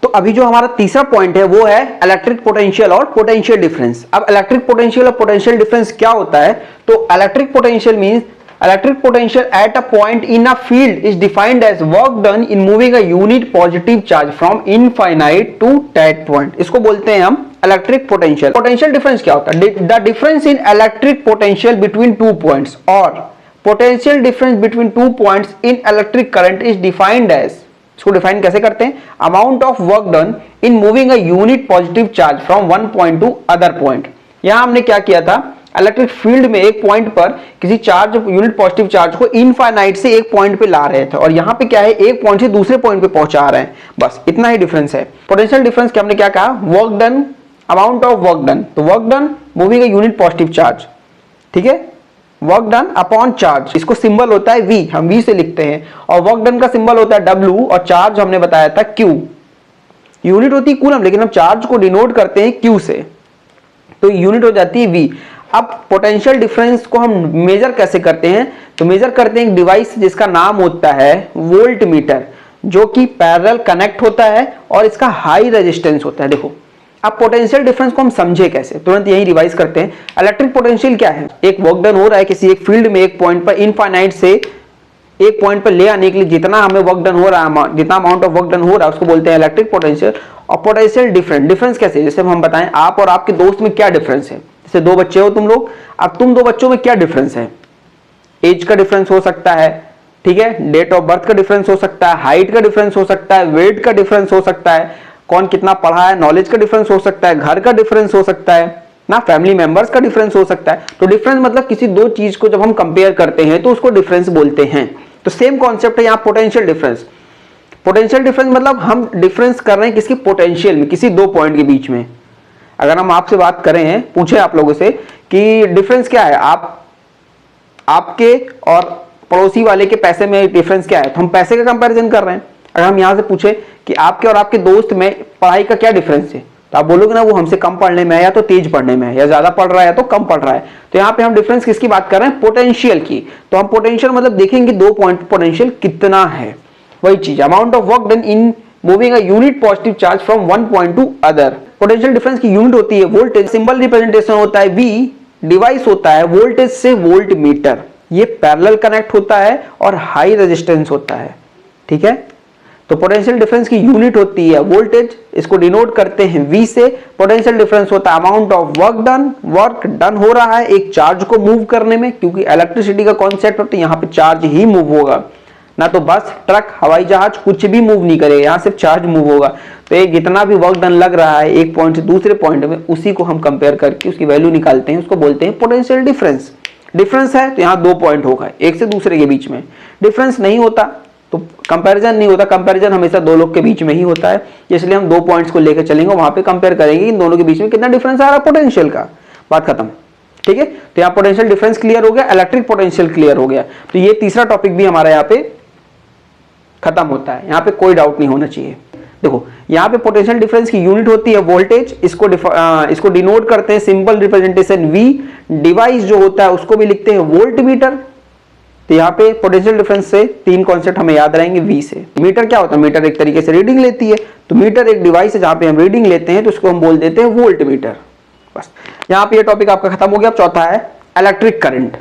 तो अभी जो हमारा तीसरा पॉइंट है वो है इलेक्ट्रिक पोटेंशियल और पोटेंशियल डिफरेंस। अब इलेक्ट्रिक पोटेंशियल और पोटेंशियल डिफरेंस क्या होता है? तो electric potential means electric potential at a point in a field is defined as work done in moving a unit positive charge from infinite to that point। इसको बोलते हैं हम electric potential. Potential difference क्या होता है? The difference in electric potential between two points और potential difference between two points in electric current is defined as, इसको define कैसे करते हैं? Amount of work done in moving a unit positive charge from one point to other point. यहां हमने क्या किया था? इलेक्ट्रिक फील्ड में एक पॉइंट पर किसी चार्ज यूनिट पॉजिटिव चार्ज को इनफाइनाइट से एक पॉइंट पे ला रहे थे और यहां पे क्या है, एक पॉइंट से दूसरे पॉइंट पे पहुंचा रहे हैं, बस इतना ही डिफरेंस है। पोटेंशियल डिफरेंस क्या हमने क्या कहा? Work done, amount of work done. तो work done moving a unit positive charge, ठीक है, वर्क डन अपॉन चार्ज, इसको सिंबल होता है V, हम V से लिखते हैं, और वर्क डन का सिंबल होता है W और चार्ज हमने बताया था Q। यूनिट होती है कूलम, लेकिन हम चार्ज को डिनोट करते हैं Q से, तो यूनिट हो जाती है V। अब पोटेंशियल डिफरेंस को हम मेजर कैसे करते हैं? तो मेजर करते हैं एक डिवाइस जिसका नाम होता है वोल्ट मीटर, जो कि पैरेलल कनेक्ट होता है और इसका हाई रेजिस्टेंस होता है। देखो अब पोटेंशियल डिफरेंस को हम समझे कैसे, तुरंत यही रिवाइज करते हैं। इलेक्ट्रिक पोटेंशियल क्या है? एक वर्क डन हो रहा है किसी एक फील्ड में, एक पॉइंट पर इनफाइनाइट से एक पॉइंट पर ले आने के लिए जितना हमें वर्क डन हो रहा है, जितना अमाउंट ऑफ वर्क डन हो रहा है, उसको बोलते हैं इलेक्ट्रिक पोटेंशियल। और पोटेंशियल डिफरेंस कैसे? जैसे हम बताएं आप और आपके दोस्त में क्या डिफरेंस है। जैसे दो बच्चे हो तुम लोग, अब तुम दो बच्चों में क्या डिफरेंस है? एज का डिफरेंस हो सकता है, ठीक है, डेट ऑफ बर्थ का डिफरेंस हो सकता है, हाइट का डिफरेंस हो सकता है, वेट का डिफरेंस हो सकता है, कौन कितना पढ़ा है, नॉलेज का डिफरेंस हो सकता है, घर का डिफरेंस हो सकता है ना, फैमिली मेंबर्स का डिफरेंस हो सकता है। तो डिफरेंस मतलब किसी दो चीज को जब हम कंपेयर करते हैं तो उसको डिफरेंस बोलते हैं। तो सेम कॉन्सेप्ट है यहाँ पोटेंशियल डिफरेंस। पोटेंशियल डिफरेंस मतलब हम डिफरेंस कर रहे हैं किसकी? पोटेंशियल में, किसी दो पॉइंट के बीच में। अगर हम आपसे बात करें, पूछे आप लोगों से कि डिफरेंस क्या है, आपके और पड़ोसी वाले के पैसे में डिफरेंस क्या है, तो हम पैसे का कंपैरिजन कर रहे हैं। अगर हम यहां से पूछे कि आपके और आपके दोस्त में पढ़ाई का क्या डिफरेंस है, तो आप बोलोगे ना वो हमसे कम पढ़ने में है या तो तेज पढ़ने में है, या ज्यादा पढ़ रहा है या तो कम पढ़ रहा है। तो यहाँ पे हम डिफरेंस किसकी बात कर रहे हैं? पोटेंशियल की। तो हम पोटेंशियल मतलब देखेंगे दो पॉइंट पोटेंशियल कितना है, वही चीज amount of work done in moving a unit positive charge from one point to other. Potential difference की यूनिट होती है वोल्टेज, सिंबल रिप्रेजेंटेशन होता है V, डिवाइस होता है वोल्टेज से वोल्ट मीटर, ये पैरेलल कनेक्ट होता है और हाई रेजिस्टेंस होता है, ठीक है। तो पोटेंशियल डिफरेंस की यूनिट होती है वोल्टेज, इसको डिनोट करते हैं V से। पोटेंशियल डिफरेंस होता है अमाउंट ऑफ वर्क डन हो रहा है एक चार्ज को मूव करने में, क्योंकि इलेक्ट्रिसिटी का कॉन्सेप्ट है तो यहाँ पे चार्ज ही मूव होगा, ना तो बस, ट्रक, हवाई जहाज कुछ भी मूव नहीं करेगा, यहाँ सिर्फ चार्ज मूव होगा। तो ये जितना भी वर्क डन लग रहा है एक पॉइंट से दूसरे पॉइंट में, उसी को हम कंपेयर करके उसकी वैल्यू निकालते हैं, उसको बोलते हैं पोटेंशियल डिफरेंस। डिफरेंस है तो यहाँ दो पॉइंट होगा एक से दूसरे के बीच में, डिफरेंस नहीं होता तो कंपैरिजन नहीं होता, कंपैरिजन हमेशा दो लोग के बीच में ही होता है, इसलिए हम दो पॉइंट्स को लेकर चलेंगे, वहां पे कंपेयर करेंगे इन दोनों के बीच में कितना डिफरेंस आ रहा है पोटेंशियल का, बात खत्म, ठीक है। तो यहाँ पोटेंशियल डिफरेंस क्लियर हो गया, इलेक्ट्रिक पोटेंशियल क्लियर हो गया। तो ये तीसरा टॉपिक भी हमारा यहाँ पे खत्म होता है, यहाँ पे कोई डाउट नहीं होना चाहिए। देखो यहाँ पे पोटेंशियल डिफरेंस की यूनिट होती है वोल्टेज, इसको डिनोट करते हैं सिंपल रिप्रेजेंटेशन V, डिवाइस जो होता है उसको भी लिखते हैं वोल्ट मीटर। तो यहाँ पे पोटेंशियल डिफरेंस से तीन कॉन्सेप्ट हमें याद रहेंगे V से। मीटर क्या होता है? मीटर एक तरीके से रीडिंग लेती है, तो मीटर एक डिवाइस है जहाँ पे हम रीडिंग लेते हैं, तो उसको हम बोल देते हैं वोल्ट मीटर। बस यहाँ पे ये टॉपिक आपका खत्म हो गया। अब चौथा है इलेक्ट्रिक करंट।